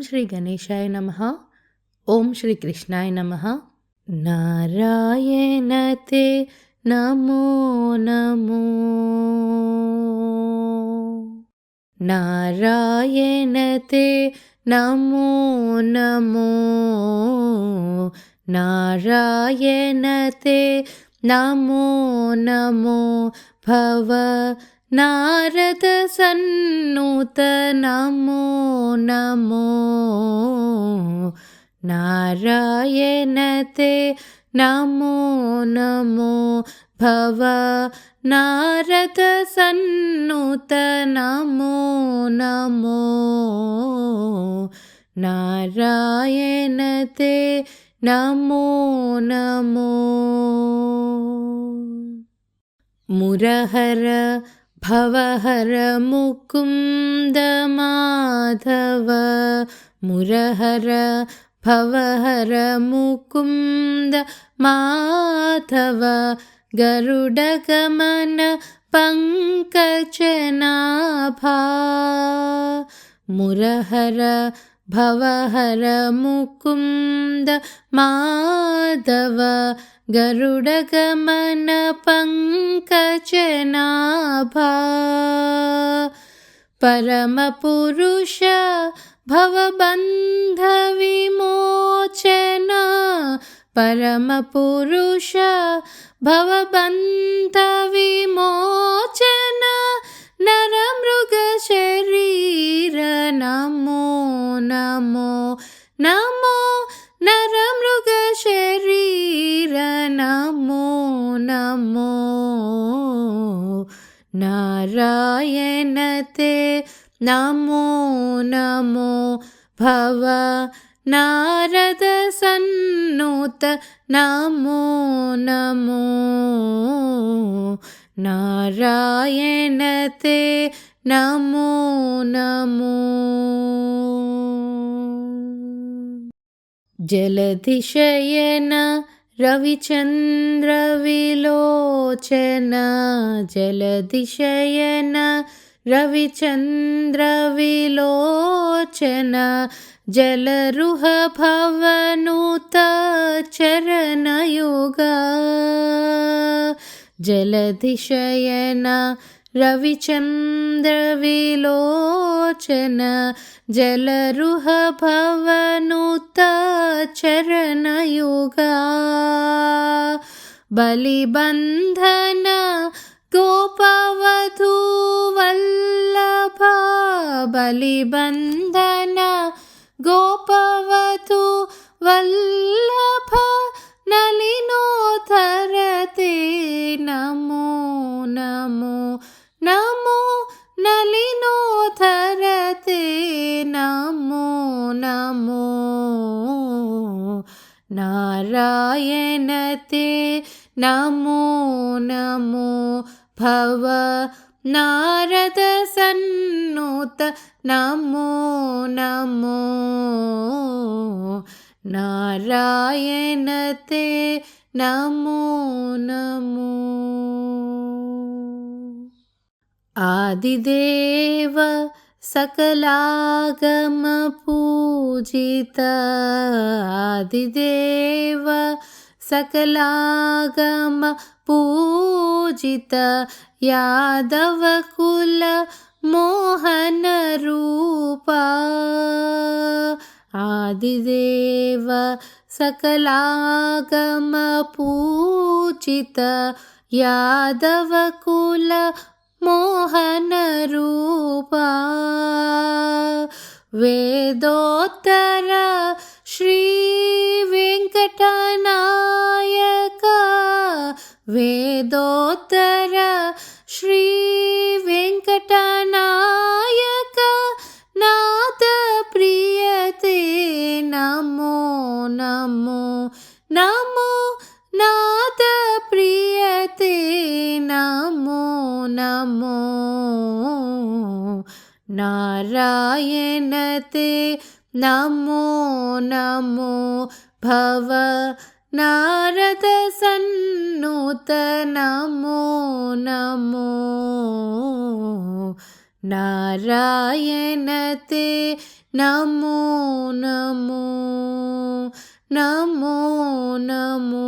శ్రీ గణేశాయ నమః. ఓం శ్రీ కృష్ణాయ నమః. నారాయణ తే నమో నమో, నారాయణ తే నమో నమో, నారాయణ తే నమో నమో. భవ నారద సన్నుత నమో నమో, నారాయణ తే నమో నమో. భవ నారద సన్నుత నమో నమో, నారాయణ తే నమో నమో. మురహర భవహర ముకుంద మాధవ, మురహర భవహర ముకుంద మాధవ. గరుడగమన పంకజనాభా, మురహర భవహర ముకుంద మాధవ. గరుడగమన పంకజనాభా, పరమపురుష భవబంధ విమోచన, పరమపురుష భవబంధ విమోచన. నరమృగ శరీర నమో నమో నమో, నరమృగ శరీర నమో నమో. నారాయణ తే నమో నమో. భవ నారద సన్నుత నమో నమో, నారాయణ తే నమో నమో. జలధిశయన రవిచంద్ర విలోచన, జలధిశయన రవిచంద్ర విలోచన. జలరుహ భవనుత చరణయుగా, జలధిశయన రవిచంద్ర విలోచన. జలరుహ భవనుత చరణయుగా. బలిబంధన గోపవధూ వల్లభ, బలిబంధన గోపవధూ వల్లభ. నలినోధర తే నమో నమో నమో, నలినోధర తే నమో నమో. నారాయణ తే నమో నమో. భవ నారద సన్నుత నమో నమో, నారాయణ తే నమో నమో. ఆదిదేవ సకలాగమ పూజిత, ఆదిదేవ సకలాగమ పూజిత. యాదవ కుల మోహన రూపా, ఆదిదేవ సకలాగమ పూజిత. యాదవ కుల మోహన రూపా. వేదోత్తర శ్రీ వెంకటనాయక, వేదోత్తర శ్రీ వెంకటనాయక. నాథ ప్రియతే నమో నమో నమో, నాథ ప్రియతే నమో నమో. నారాయణ తే నమో నమో. భవ నారద సన్నుత నమో నమో, నారాయణ తే నమో నమో నమో నమో